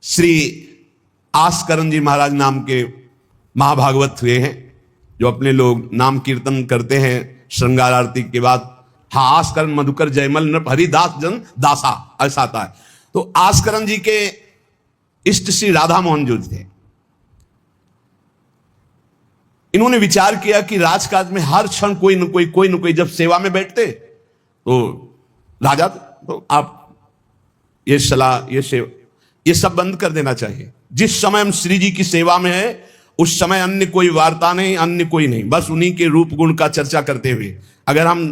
श्री आस्करण जी महाराज नाम के महाभागवत हुए हैं, जो अपने लोग नाम कीर्तन करते हैं श्रृंगार आरती के बाद। हाँ, आस्करण मधुकर जयमल नृप हरिदास जन दासा, ऐसा आता है। तो आस्करण जी के इष्ट श्री राधा मोहन जो थे, इन्होंने विचार किया कि राजकाज में हर क्षण कोई न कोई जब सेवा में बैठते तो राजा, तो आप ये सलाह ये सब बंद कर देना चाहिए। जिस समय हम श्री जी की सेवा में है उस समय अन्य कोई वार्ता नहीं, अन्य कोई नहीं, बस उन्हीं के रूप गुण का चर्चा करते हुए। अगर हम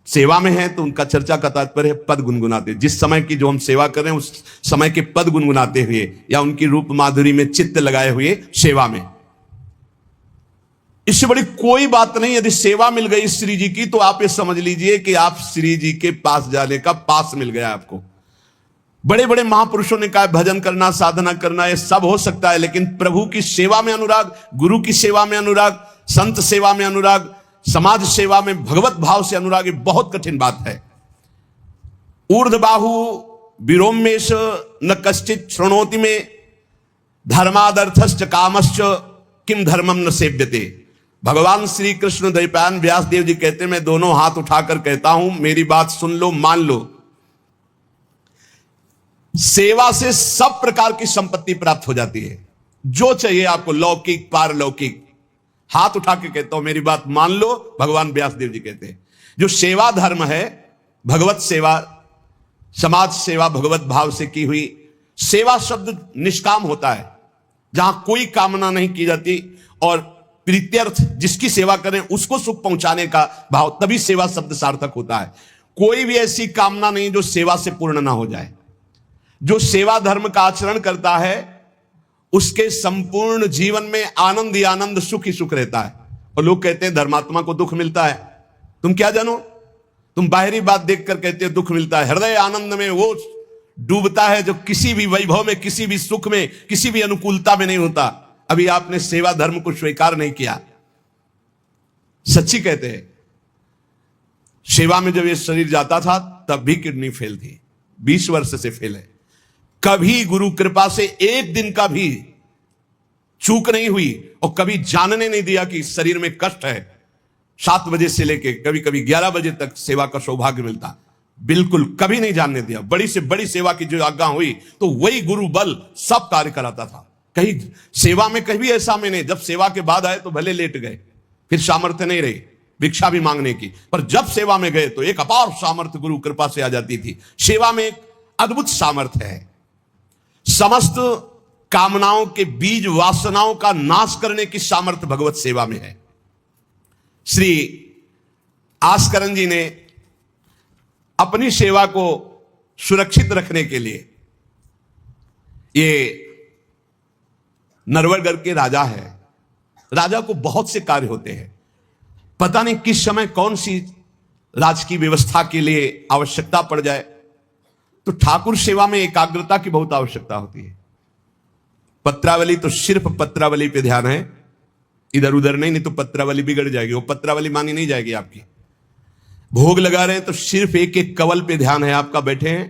सेवा में हैं तो उनका चर्चा का तात्पर्य है पद गुनगुनाते, जिस समय की जो हम सेवा कर रहे हैं उस समय के पद गुनगुनाते हुए या उनकी रूप माधुरी में चित्त लगाए हुए सेवा में। इससे बड़ी कोई बात नहीं। यदि सेवा मिल गई श्री जी की तो आप ये समझ लीजिए कि आप श्री जी के पास जाने का पास मिल गया आपको। बड़े बड़े महापुरुषों ने कहा भजन करना, साधना करना, ये सब हो सकता है, लेकिन प्रभु की सेवा में अनुराग, गुरु की सेवा में अनुराग, संत सेवा में अनुराग, समाज सेवा में भगवत भाव से अनुराग, ये बहुत कठिन बात है। ऊर्ध्वबाहु विरोमेश न कश्चित शृणोति में धर्मादर्थश्च कामश्च किम धर्मम न सेव्यते। भगवान श्री कृष्ण द्वैपायन व्यास देव जी कहते हैं, मैं दोनों हाथ उठाकर कहता हूं, मेरी बात सुन लो, मान लो। सेवा से सब प्रकार की संपत्ति प्राप्त हो जाती है, जो चाहिए आपको, लौकिक पारलौकिक। हाथ उठा के कहता हूं, मेरी बात मान लो। भगवान व्यास देव जी कहते हैं जो सेवा धर्म है, भगवत सेवा, समाज सेवा भगवत भाव से की हुई सेवा, शब्द निष्काम होता है, जहां कोई कामना नहीं की जाती, और प्रीत्यर्थ जिसकी सेवा करें उसको सुख पहुंचाने का भाव, तभी सेवा शब्द सार्थक होता है। कोई भी ऐसी कामना नहीं जो सेवा से पूर्ण ना हो जाए। जो सेवा धर्म का आचरण करता है उसके संपूर्ण जीवन में आनंद ही आनंद, सुख ही सुख रहता है। और लोग कहते हैं धर्मात्मा को दुख मिलता है। तुम क्या जानो, तुम बाहरी बात देखकर कहते हो दुख मिलता है। हृदय आनंद में वो डूबता है जो किसी भी वैभव में, किसी भी सुख में, किसी भी अनुकूलता में नहीं होता। अभी आपने सेवा धर्म को स्वीकार नहीं किया। सच्ची कहते हैं, सेवा में जब ये शरीर जाता था तब भी किडनी फेल थी, 20 वर्ष से फेल है। कभी गुरु कृपा से एक दिन का भी चूक नहीं हुई, और कभी जानने नहीं दिया कि शरीर में कष्ट है। 7 बजे से लेके कभी कभी 11 बजे तक सेवा का सौभाग्य मिलता, बिल्कुल कभी नहीं जानने दिया। बड़ी से बड़ी सेवा की जो आज्ञा हुई तो वही गुरु बल सब कार्य कराता था। कहीं सेवा में कहीं भी ऐसा में नहीं, जब सेवा के बाद आए तो भले लेट गए, फिर सामर्थ्य नहीं रही भिक्षा भी मांगने की, पर जब सेवा में गए तो एक अपार सामर्थ्य गुरु कृपा से आ जाती थी। सेवा में एक अद्भुत सामर्थ्य है। समस्त कामनाओं के बीज, वासनाओं का नाश करने की सामर्थ्य भगवत सेवा में है। श्री आस्करण जी ने अपनी सेवा को सुरक्षित रखने के लिए, ये नरवरगढ़ के राजा है, राजा को बहुत से कार्य होते हैं, पता नहीं किस समय कौन सी राजकीय व्यवस्था के लिए आवश्यकता पड़ जाए, तो ठाकुर सेवा में एकाग्रता की बहुत आवश्यकता होती है। पत्रावली तो सिर्फ पत्रावली पे ध्यान है, इधर उधर नहीं तो पत्रावली बिगड़ जाएगी, वो पत्रावली मानी नहीं जाएगी आपकी। भोग लगा रहे हैं तो सिर्फ एक एक कवल पे ध्यान है आपका। बैठे हैं,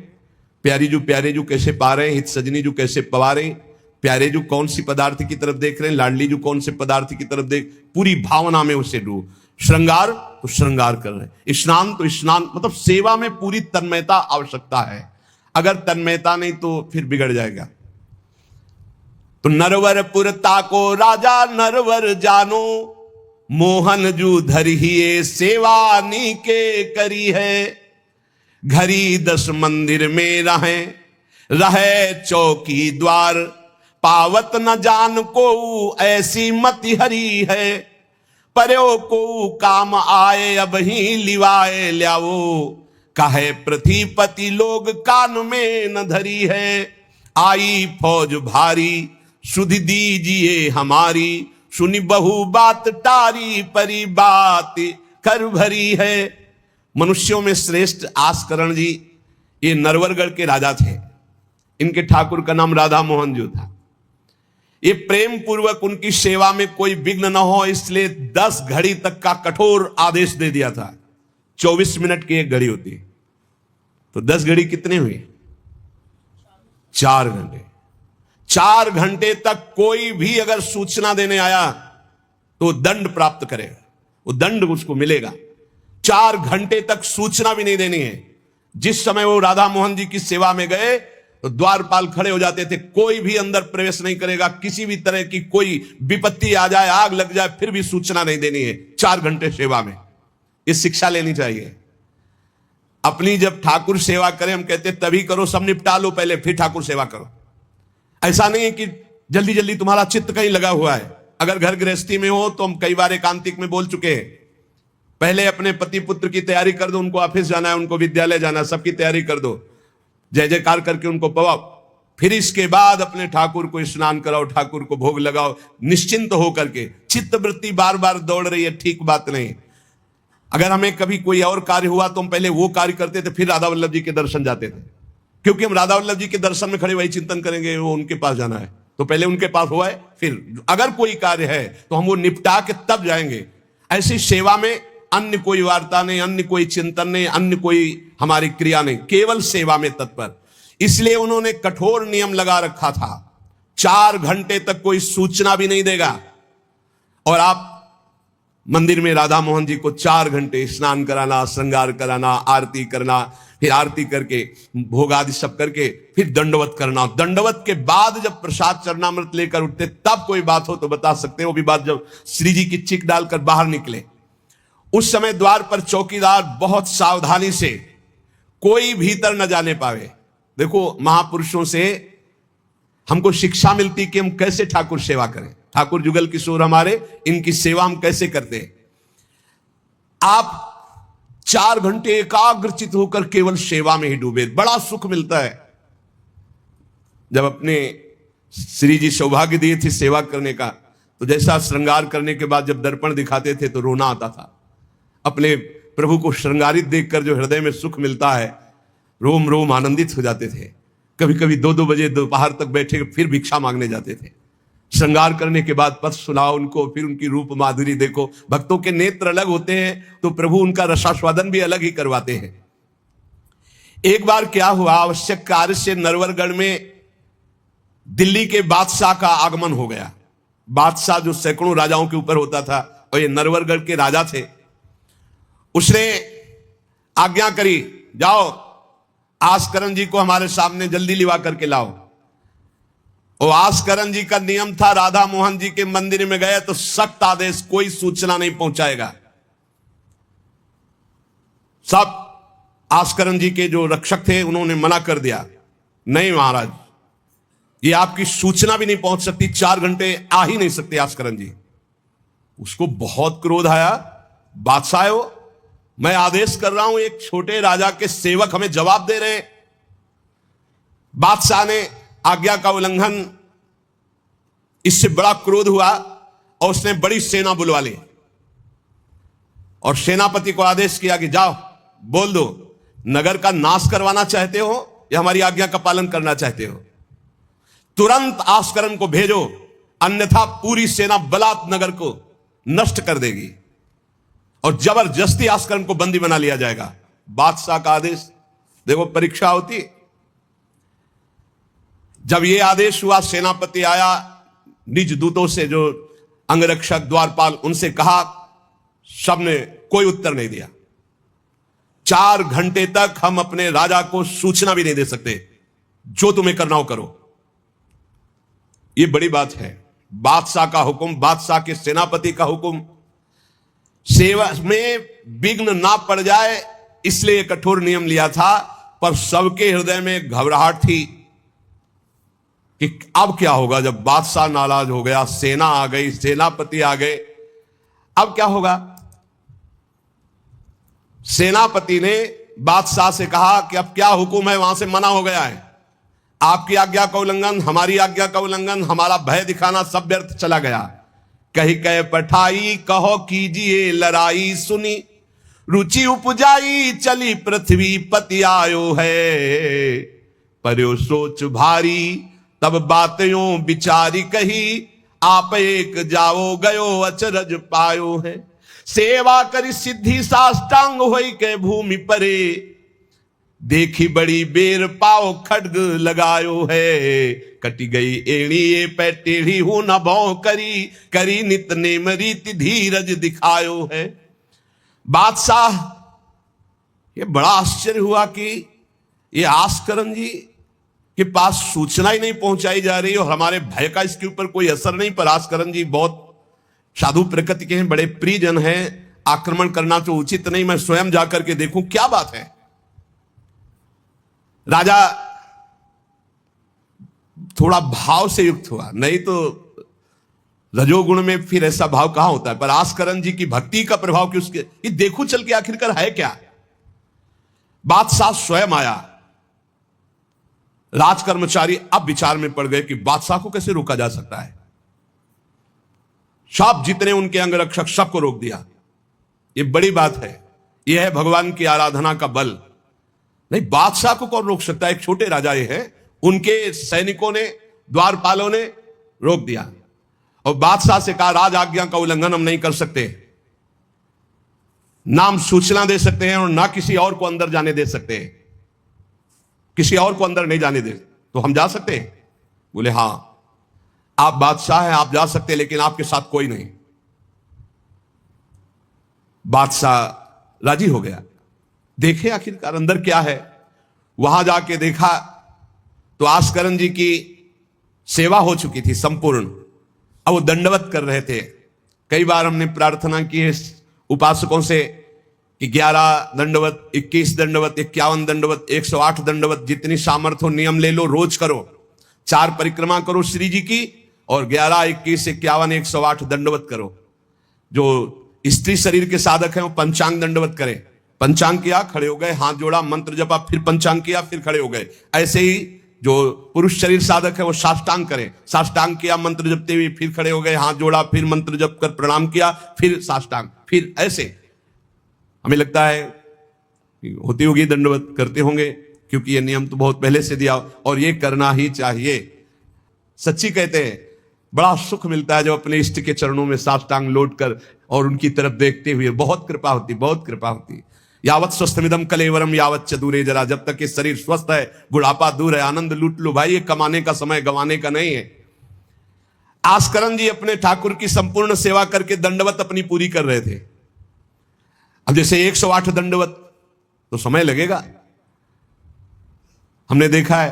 प्यारे जू कैसे पा रहे हैं, हित सजनी जू कैसे पवा रहे हैं, प्यारे जू कौन सी पदार्थ की तरफ देख रहे हैं, लाडली जू कौन से पदार्थ की तरफ देख, पूरी भावना में उसे डूब। श्रृंगार तो श्रृंगार कर रहे हैं, स्नान तो स्नान, मतलब सेवा में पूरी तन्मयता आवश्यकता है। अगर तन्मयता नहीं तो फिर बिगड़ जाएगा। तो नरवरपुर ताको राजा नरवर जानो, मोहन जू धरिए सेवा नी के करी है। घरी 10 मंदिर में रहे चौकी द्वार, पावत न जान को ऐसी मति हरी है। पर्यो को काम आए अब ही लिवाए ल्याओ, कहे पृथ्वीपति लोग कान में न धरी है। आई फौज भारी सुधि दीजिए हमारी, सुनी बहु बात टारी परी बात कर भरी है। मनुष्यों में श्रेष्ठ आस्करण जी ये नरवरगढ़ के राजा थे। इनके ठाकुर का नाम राधा मोहन जो था। ये प्रेम पूर्वक उनकी सेवा में कोई विघ्न न हो इसलिए 10 घड़ी तक का कठोर आदेश दे दिया था। 24 मिनट की एक घड़ी होती है, तो 10 घड़ी कितने हुए? 4 घंटे। 4 घंटे तक कोई भी अगर सूचना देने आया तो दंड प्राप्त करेगा, वो दंड उसको मिलेगा। 4 घंटे तक सूचना भी नहीं देनी है। जिस समय वो राधा मोहन जी की सेवा में गए तो द्वारपाल खड़े हो जाते थे, कोई भी अंदर प्रवेश नहीं करेगा, किसी भी तरह की कोई विपत्ति आ जाए, आग लग जाए, फिर भी सूचना नहीं देनी है 4 घंटे सेवा में। ये शिक्षा लेनी चाहिए। अपनी जब ठाकुर सेवा करें, हम कहते तभी करो, सब निपटा लो पहले फिर ठाकुर सेवा करो। ऐसा नहीं है कि जल्दी जल्दी तुम्हारा चित्त कहीं लगा हुआ है। अगर घर गृहस्थी में हो तो हम कई बार एकांतिक में बोल चुके हैं, पहले अपने पति पुत्र की तैयारी कर दो, उनको ऑफिस जाना है, उनको विद्यालय जाना है, सबकी तैयारी कर दो, जय जयकार करके उनको पवाओ, फिर इसके बाद अपने ठाकुर को स्नान कराओ, ठाकुर को भोग लगाओ, निश्चिंत हो करके। चित्त वृत्ति बार बार दौड़ रही है, ठीक बात नहीं। अगर हमें कभी कोई और कार्य हुआ तो हम पहले वो कार्य करते थे, फिर राधा वल्लभ जी के दर्शन जाते थे, क्योंकि हम राधा वल्लभ जी के दर्शन में खड़े वही चिंतन करेंगे, वो उनके पास जाना है तो पहले उनके पास हुआ है, फिर अगर कोई कार्य है तो हम वो निपटा के तब जाएंगे। ऐसी सेवा में अन्य कोई वार्ता नहीं, अन्य कोई चिंतन नहीं, अन्य कोई हमारी क्रिया नहीं, केवल सेवा में तत्पर। इसलिए उन्होंने कठोर नियम लगा रखा था, 4 घंटे तक कोई सूचना भी नहीं देगा। और आप मंदिर में राधा मोहन जी को 4 घंटे स्नान कराना, श्रृंगार कराना, आरती करना, फिर आरती करके भोग आदि सब करके फिर दंडवत करना। दंडवत के बाद जब प्रसाद चरणामृत लेकर उठते तब कोई बात हो तो बता सकते हैं। वो भी बात जब श्री जी की चिक डालकर बाहर निकले, उस समय द्वार पर चौकीदार बहुत सावधानी से कोई भीतर न जाने पावे। देखो, महापुरुषों से हमको शिक्षा मिलती कि हम कैसे ठाकुर सेवा करें। ठाकुर जुगल किशोर हमारे, इनकी सेवा हम कैसे करते हैं। आप 4 घंटे एकाग्रचित होकर केवल सेवा में ही डूबे, बड़ा सुख मिलता है। जब अपने श्री जी सौभाग्य दिए थे सेवा करने का, तो जैसा श्रृंगार करने के बाद जब दर्पण दिखाते थे तो रोना आता था। अपने प्रभु को श्रृंगारित देखकर जो हृदय में सुख मिलता है, रोम रोम आनंदित हो जाते थे। कभी कभी 2-2 बजे दोपहर तक बैठे फिर भिक्षा मांगने जाते थे। श्रृंगार करने के बाद पथ सुनाओ उनको, फिर उनकी रूप माधुरी देखो। भक्तों के नेत्र अलग होते हैं तो प्रभु उनका रसास्वादन भी अलग ही करवाते हैं। एक बार क्या हुआ, आवश्यक कार्य से नरवरगढ़ में दिल्ली के बादशाह का आगमन हो गया। बादशाह जो सैकड़ों राजाओं के ऊपर होता था, और ये नरवरगढ़ के राजा थे। उसने आज्ञा करी, जाओ आस्करण जी को हमारे सामने जल्दी लिवा करके लाओ। और आस्करण जी का नियम था, राधा मोहन जी के मंदिर में गए तो सख्त आदेश, कोई सूचना नहीं पहुंचाएगा। सब आस्करण जी के जो रक्षक थे उन्होंने मना कर दिया, नहीं महाराज, ये आपकी सूचना भी नहीं पहुंच सकती, 4 घंटे आ ही नहीं सकते आस्करण जी। उसको बहुत क्रोध आया, बादशाह हो, मैं आदेश कर रहा हूं, एक छोटे राजा के सेवक हमें जवाब दे रहे हैं। बादशाह ने आज्ञा का उल्लंघन, इससे बड़ा क्रोध हुआ और उसने बड़ी सेना बुलवा ली और सेनापति को आदेश किया कि जाओ बोल दो, नगर का नाश करवाना चाहते हो या हमारी आज्ञा का पालन करना चाहते हो। तुरंत आस्करण को भेजो, अन्यथा पूरी सेना बलात् नगर को नष्ट कर देगी और जबरदस्ती आस्करण को बंदी बना लिया जाएगा। बादशाह का आदेश, देखो परीक्षा होती। जब यह आदेश हुआ, सेनापति आया, निज दूतों से जो अंगरक्षक द्वारपाल, उनसे कहा, सबने कोई उत्तर नहीं दिया। 4 घंटे तक हम अपने राजा को सूचना भी नहीं दे सकते, जो तुम्हें करना हो करो। यह बड़ी बात है। बादशाह का हुक्म, बादशाह के सेनापति का हुक्म, सेवा में विघ्न ना पड़ जाए इसलिए कठोर नियम लिया था। पर सबके हृदय में घबराहट थी कि अब क्या होगा, जब बादशाह नाराज हो गया, सेना आ गई, सेनापति आ गए, अब क्या होगा। सेनापति ने बादशाह से कहा कि अब क्या हुक्म है, वहां से मना हो गया है, आपकी आज्ञा का उल्लंघन, हमारी आज्ञा का उल्लंघन, हमारा भय दिखाना सब व्यर्थ चला गया। कही कह पठाई, कहो कीजिए लड़ाई, सुनी रुचि उपजाई, चली पृथ्वी पति आयो है। पर्यो सोच भारी, तब बातों विचारी कही, आप एक जाओ गयो अचरज पायो है। सेवा करी सिद्धि साष्टांग होई के भूमि परे, देखी बड़ी बेर पाओ खड्ग लगायो है, कटी गई एड़ी ये पे टेढ़ी हूं न भौ करी, करी नित नेम रीति धीरज दिखायो है। बादशाह ये बड़ा आश्चर्य हुआ कि ये आस्करण जी के पास सूचना ही नहीं पहुंचाई जा रही और हमारे भय का इसके ऊपर कोई असर नहीं। पर आस्करण जी बहुत साधु प्रकृति के हैं, बड़े प्रियजन हैं, आक्रमण करना तो उचित नहीं, मैं स्वयं जाकर के देखूं क्या बात है। राजा थोड़ा भाव से युक्त हुआ, नहीं तो रजोगुण में फिर ऐसा भाव कहां होता है। पर आस्करण जी की भक्ति का प्रभाव कि उसके ये देखो चल के आखिरकार है क्या। बादशाह स्वयं आया। राज कर्मचारी अब विचार में पड़ गए कि बादशाह को कैसे रोका जा सकता है। सब जितने उनके अंगरक्षक सबको रोक दिया। ये बड़ी बात है, यह है भगवान की आराधना का बल। नहीं, बादशाह को कौन रोक सकता है। एक छोटे राजा ये है, उनके सैनिकों ने, द्वारपालों ने रोक दिया और बादशाह से कहा राज आज्ञा का उल्लंघन हम नहीं कर सकते, नाम सूचना दे सकते हैं और ना किसी और को अंदर जाने दे सकते हैं, किसी और को अंदर नहीं जाने दे तो हम जा सकते हैं। बोले हां आप बादशाह हैं, आप जा सकते हैं, लेकिन आपके साथ कोई नहीं। बादशाह राजी हो गया। देखे आखिरकार अंदर क्या है। वहां जाके देखा तो आस्करण जी की सेवा हो चुकी थी संपूर्ण। अब वो दंडवत कर रहे थे। कई बार हमने प्रार्थना की है उपासकों से कि 11 दंडवत, 21 दंडवत, 51 दंडवत, 108 दंडवत, जितनी सामर्थ्य हो नियम ले लो, रोज करो। 4 परिक्रमा करो श्री जी की और 11, 21, 51, 108 दंडवत करो। जो स्त्री शरीर के साधक हैं वो पंचांग दंडवत करें। पंचांग किया, खड़े हो गए, हाथ जोड़ा, मंत्र जपा, फिर पंचांग किया, फिर खड़े हो गए। ऐसे ही जो पुरुष शरीर साधक है वो साष्टांग करें। साष्टांग किया मंत्र जपते हुए, फिर खड़े हो गए, हाथ जोड़ा, फिर मंत्र जप कर प्रणाम किया, फिर साष्टांग, फिर ऐसे। हमें लगता है होती होगी दंडवत, करते होंगे, क्योंकि ये नियम तो बहुत पहले से दिया और ये करना ही चाहिए। सच्ची कहते हैं बड़ा सुख मिलता है जब अपने इष्ट के चरणों में साष्टांग लौट कर और उनकी तरफ देखते हुए। बहुत कृपा होती, बहुत कृपा होती। यावत स्वस्थमिदम कलेवरम यावत च दूरे जरा, जब तक ये शरीर स्वस्थ है बुढ़ापा दूर है। आनंद लूट लो भाई, ये कमाने का समय गंवाने का नहीं है। आस्करण जी अपने ठाकुर की संपूर्ण सेवा करके दंडवत अपनी पूरी कर रहे थे। अब जैसे 108 दंडवत तो समय लगेगा। हमने देखा है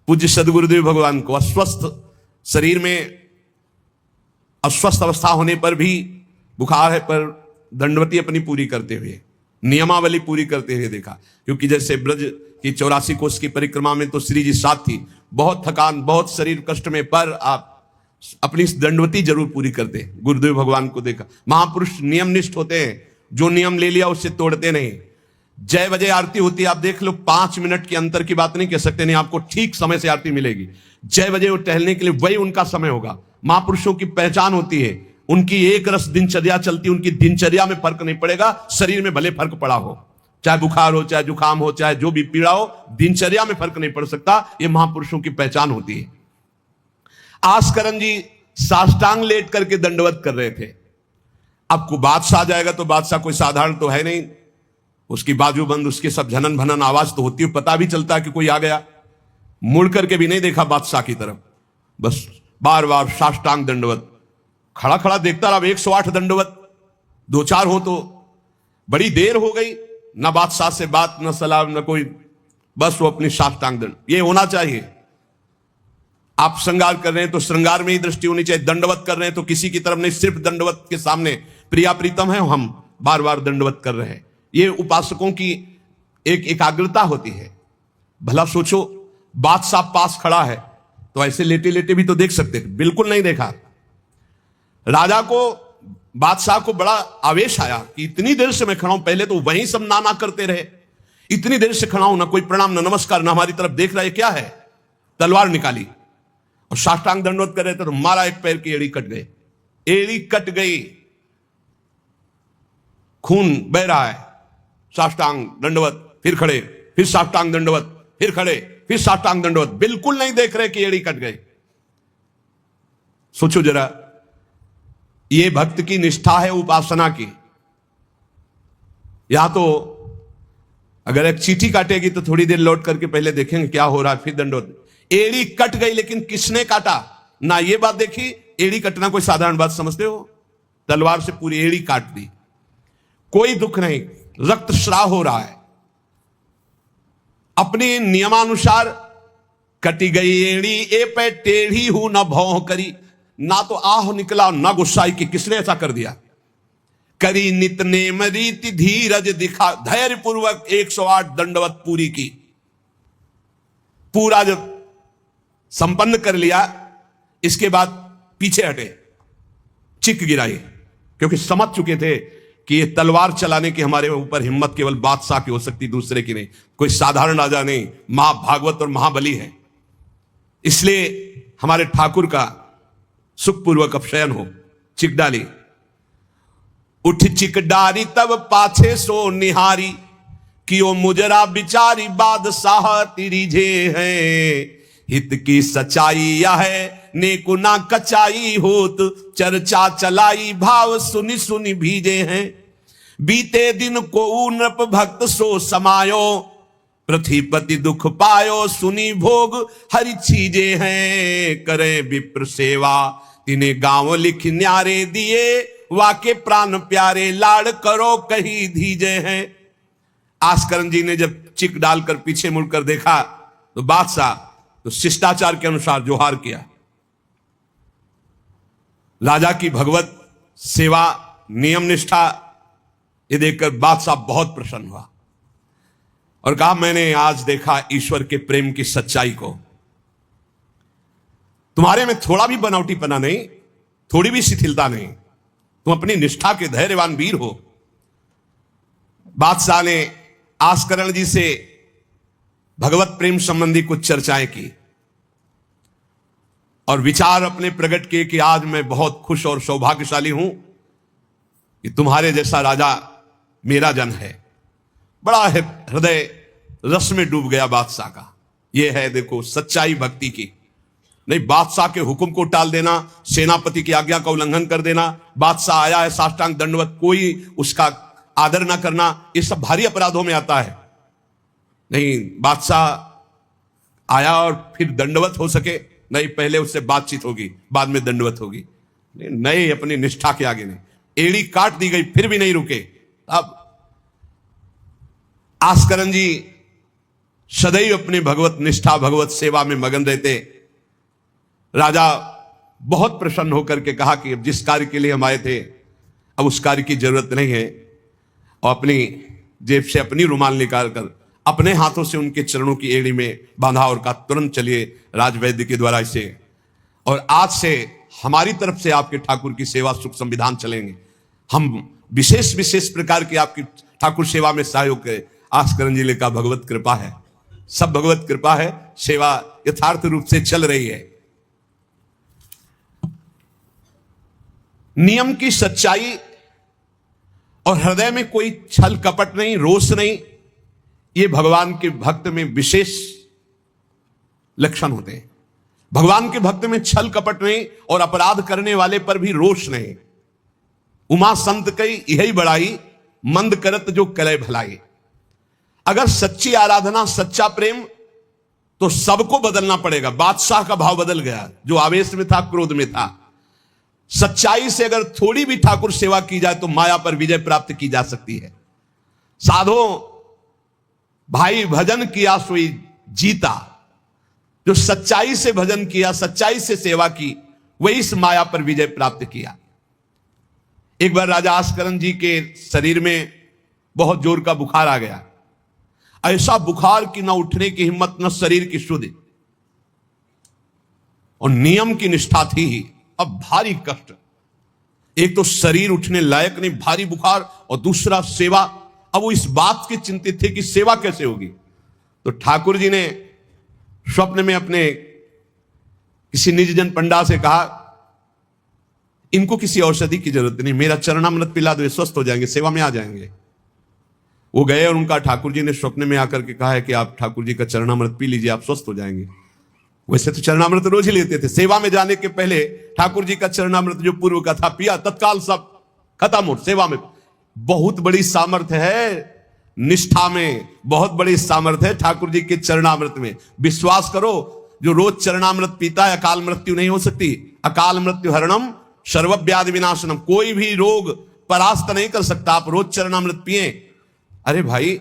पूज्य सदगुरुदेव भगवान को अस्वस्थ शरीर में, अस्वस्थ अवस्था होने पर भी, बुखार है पर दंडवती अपनी पूरी करते हुए, नियमावली पूरी करते हुए देखा। क्योंकि जैसे ब्रज की 84 कोस की परिक्रमा में तो श्री जी साथ थी, बहुत थकान, बहुत शरीर कष्ट में, पर आप अपनी दंडवती जरूर पूरी करते। गुरुदेव भगवान को देखा। महापुरुष नियमनिष्ठ होते हैं, जो नियम ले लिया उससे तोड़ते नहीं। जय बजे आरती होती है, आप देख लो, 5 मिनट के अंतर की बात नहीं कह सकते, नहीं आपको ठीक समय से आरती मिलेगी। जय बजे वो टहलने के लिए वही उनका समय होगा। महापुरुषों की पहचान होती है, उनकी एक रस दिनचर्या चलती, उनकी दिनचर्या में फर्क नहीं पड़ेगा। शरीर में भले फर्क पड़ा हो, चाहे बुखार हो, चाहे जुकाम हो, चाहे जो भी पीड़ा हो, दिनचर्या में फर्क नहीं पड़ सकता। ये महापुरुषों की पहचान होती है। आस्करण जी साष्टांग लेट करके दंडवत कर रहे थे। अब को बादशाह आ जाएगा तो बादशाह कोई साधारण तो है नहीं, उसकी बाजू बंद, उसके सब झनन भनन आवाज तो होती है, पता भी चलता है कि कोई आ गया। मुड़ करके भी नहीं देखा बादशाह की तरफ, बस बार बार साष्टांग दंडवत, खड़ा खड़ा देखता रहा। 108 दंडवत, 2-4 हो तो बड़ी देर हो गई, ना बादशाह से बात, ना सलाम, ना कोई, बस वो अपनी साष्टांग दंड। ये होना चाहिए। आप श्रृंगार कर रहे हैं तो श्रृंगार में ही दृष्टि होनी चाहिए। दंडवत कर रहे हैं तो किसी की तरफ नहीं, सिर्फ दंडवत के सामने प्रिया प्रीतम है, हम बार बार दंडवत कर रहे हैं। ये उपासकों की एक एकाग्रता होती है। भला सोचो बादशाह पास खड़ा है तो ऐसे लेटे लेटे भी तो देख सकते थे, बिल्कुल नहीं देखा। राजा को, बादशाह को बड़ा आवेश आया कि इतनी देर से मैं खड़ा हूं, पहले तो वहीं सब नाना करते रहे, इतनी देर से खड़ा हूं, ना कोई प्रणाम, ना नमस्कार, ना हमारी तरफ देख रहा है, क्या है। तलवार निकाली और साष्टांग दंडवत कर रहे थे तो मारा, एक पैर की एड़ी कट गई, एड़ी कट गई, खून बह रहा है। साष्टांग दंडवत, फिर खड़े, फिर साष्टांग दंडवत, फिर खड़े, फिर साष्टांग दंडवत, बिल्कुल नहीं देख रहे कि एड़ी कट गई। सोचो जरा, ये भक्त की निष्ठा है उपासना की। या तो अगर एक चींटी काटेगी तो थोड़ी देर लौट करके पहले देखेंगे क्या हो रहा है, फिर दंडवत। एड़ी कट गई, लेकिन किसने काटा ना, ये बात देखी। एड़ी कटना कोई साधारण बात समझते हो? तलवार से पूरी एड़ी काट दी, कोई दुख नहीं, रक्तस्राव हो रहा है। अपने नियमानुसार कटी गई एड़ी, ए पे टेढ़ी हूं न भौं करी, ना तो आह निकला ना गुस्साई कि किसने ऐसा कर दिया। करी नित नेम रीति धीरज दिखा, धैर्य पूर्वक 108 दंडवत पूरी की। पूरा जब संपन्न कर लिया, इसके बाद पीछे हटे, चिक गिराई, क्योंकि समझ चुके थे कि ये तलवार चलाने की हमारे ऊपर हिम्मत केवल बादशाह की हो सकती, दूसरे की नहीं। कोई साधारण राजा नहीं, महाभागवत और महाबली है। इसलिए हमारे ठाकुर का सुखपूर्वक अपशयन हो। चिक डाली, उठ चिक डारी तब पाछे सो निहारी, कियो मुजरा बिचारी बादशाह तिरिझे हैं। हित की सच्चाई यह है नेको ना कचाई होत, चर्चा चलाई भाव सुनि सुनि भीजे हैं। बीते दिन को नृप भक्त सो समायो, पृथ्वीपति दुख पायो सुनी भोग हरि चीजे हैं। करे विप्र सेवा तिने गांव लिख न्यारे दिए, वाके प्राण प्यारे लाड़ करो कहीं धीजे हैं। आस्करण जी ने जब चिक डालकर पीछे मुड़कर देखा तो बादशाह तो शिष्टाचार के अनुसार जोहार किया। राजा की भगवत सेवा, नियम निष्ठा, ये देखकर बादशाह बहुत प्रसन्न हुआ और कहा मैंने आज देखा ईश्वर के प्रेम की सच्चाई को। तुम्हारे में थोड़ा भी बनावटीपना नहीं, थोड़ी भी शिथिलता नहीं, तुम अपनी निष्ठा के धैर्यवान वीर हो। बादशाह ने आस्करण जी से भगवत प्रेम संबंधी कुछ चर्चाएं की और विचार अपने प्रकट किए कि आज मैं बहुत खुश और सौभाग्यशाली हूं कि तुम्हारे जैसा राजा मेरा जन है। बड़ा हृदय रस में डूब गया बादशाह का। यह है देखो सच्चाई भक्ति की। नहीं बादशाह के हुक्म को टाल देना, सेनापति की आज्ञा का उल्लंघन कर देना, बादशाह आया है साष्टांग दंडवत, कोई उसका आदर ना करना, ये सब भारी अपराधों में आता है। नहीं, बादशाह आया और फिर दंडवत हो सके नहीं, पहले उससे बातचीत होगी, बाद में दंडवत होगी। नहीं, अपनी निष्ठा के आगे नहीं। एड़ी काट दी गई फिर भी नहीं रुके। अब आस्करण जी सदैव अपनी भगवत निष्ठा, भगवत सेवा में मगन रहते। राजा बहुत प्रसन्न होकर के कहा कि अब जिस कार्य के लिए हम आए थे अब उस कार्य की जरूरत नहीं है, और अपनी जेब से अपनी रुमाल निकालकर अपने हाथों से उनके चरणों की एड़ी में बांधा और कहा तुरंत चलिए राजवैद्य के द्वारा इसे, और आज से हमारी तरफ से आपके ठाकुर की सेवा सुख संविधान चलेंगे। हम विशेष विशेष प्रकार की आपकी ठाकुर सेवा में सहयोग करें। आस्करण जी ने कहा भगवत कृपा है, सब भगवत कृपा है, सेवा यथार्थ रूप से चल रही है। नियम की सच्चाई और हृदय में कोई छल कपट नहीं, रोष नहीं, ये भगवान के भक्त में विशेष लक्षण होते हैं। भगवान के भक्त में छल कपट नहीं और अपराध करने वाले पर भी रोष नहीं। उमा संत कई यही बड़ाई, मंद करत जो करे भलाई। अगर सच्ची आराधना, सच्चा प्रेम, तो सबको बदलना पड़ेगा। बादशाह का भाव बदल गया, जो आवेश में था, क्रोध में था। सच्चाई से अगर थोड़ी भी ठाकुर सेवा की जाए तो माया पर विजय प्राप्त की जा सकती है। साधो भाई भजन किया सोई जीता, जो सच्चाई से भजन किया, सच्चाई से सेवा की, वही इस माया पर विजय प्राप्त किया। एक बार राजा आस्करण जी के शरीर में बहुत जोर का बुखार आ गया। ऐसा बुखार कि न उठने की हिम्मत, न शरीर की शुद्धि, और नियम की निष्ठा थी ही। अब भारी कष्ट, एक तो शरीर उठने लायक नहीं, भारी बुखार, और दूसरा सेवा। अब वो इस बात के चिंतित थे कि सेवा कैसे होगी। तो ठाकुर जी ने स्वप्न में अपने किसी निजजन पंडा से कहा इनको किसी औषधि की जरूरत नहीं, मेरा चरणामृत पिला दो, स्वस्थ हो जाएंगे, सेवा में आ जाएंगे। वो गए और उनका ठाकुर जी ने स्वप्न में आकर के कहा है कि आप ठाकुर जी का चरणामृत पी लीजिए, आप स्वस्थ हो जाएंगे। वैसे तो चरणामृत रोज ही लेते थे, सेवा में जाने के पहले ठाकुर जी का चरणामृत जो पूर्व का था पिया, तत्काल सब खत्म हो। सेवा में बहुत बड़ी सामर्थ्य है निष्ठा में बहुत बड़ी सामर्थ्य है ठाकुर जी के चरणामृत में। विश्वास करो, जो रोज चरणामृत पीता है अकाल मृत्यु नहीं हो सकती। अकाल मृत्यु हरणम सर्वव्याधि विनाशनम, कोई भी रोग परास्त नहीं कर सकता। आप रोज चरणामृत पिए। अरे भाई,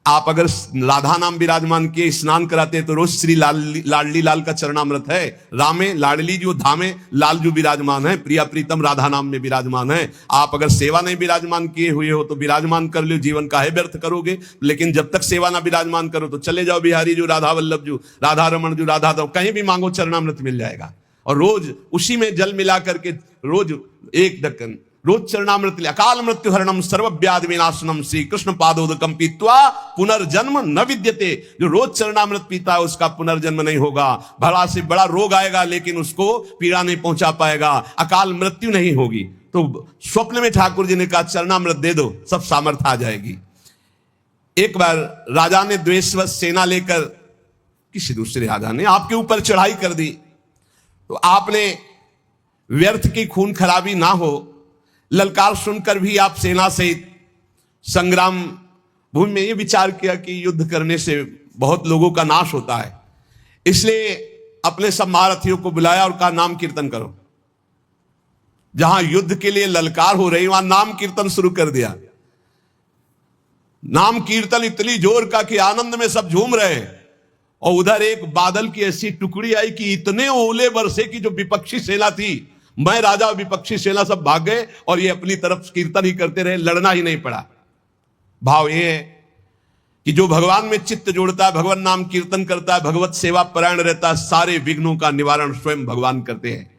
आप अगर राधा नाम विराजमान किए स्नान कराते हैं तो रोज श्री लाडली लाल का चरणामृत है। रामे लाडली जो धामे लाल जो विराजमान है, प्रिया प्रीतम राधा नाम में विराजमान है। आप अगर सेवा नहीं विराजमान किए हुए हो तो विराजमान कर लो, जीवन काहे व्यर्थ करोगे। लेकिन जब तक सेवा ना विराजमान करो तो चले जाओ बिहारी जो, राधा वल्लभ जो, राधा रमन जो, राधा दो, कहीं भी मांगो चरणामृत मिल जाएगा। और रोज उसी में जल मिला करके रोज एक ढक्कन रोज चरणामृत ले। अकाल मृत्यु हरणम सर्वव्याधि विनाशनम श्री कृष्ण पादोदकम पीत्वा पुनर्जन्म न विद्यते। जो रोज चरणामृत पीता है उसका पुनर्जन्म नहीं होगा। बड़ा से बड़ा रोग आएगा लेकिन उसको पीड़ा नहीं पहुंचा पाएगा, अकाल मृत्यु नहीं होगी। तो स्वप्न में ठाकुर जी ने कहा चरणामृत दे दो, सब सामर्थ्य आ जाएगी। एक बार राजा ने द्वेषवश सेना लेकर, किसी दूसरे राजा ने आपके ऊपर चढ़ाई कर दी, तो आपने व्यर्थ की खून खराबी ना हो, ललकार सुनकर भी आप सेना सहित संग्राम भूमि में ये विचार किया कि युद्ध करने से बहुत लोगों का नाश होता है। इसलिए अपने सब महारथियों को बुलाया और कहा नाम कीर्तन करो। जहां युद्ध के लिए ललकार हो रही वहां नाम कीर्तन शुरू कर दिया। नाम कीर्तन इतनी जोर का कि आनंद में सब झूम रहे। और उधर एक बादल की ऐसी टुकड़ी आई कि इतने ओले बरसे कि जो विपक्षी सेना थी, मैं राजा और विपक्षी सेना सब भाग गए और ये अपनी तरफ कीर्तन ही करते रहे, लड़ना ही नहीं पड़ा। भाव ये है कि जो भगवान में चित्त जोड़ता है, भगवान नाम कीर्तन करता है, भगवत सेवा परायण रहता है, सारे विघ्नों का निवारण स्वयं भगवान करते हैं।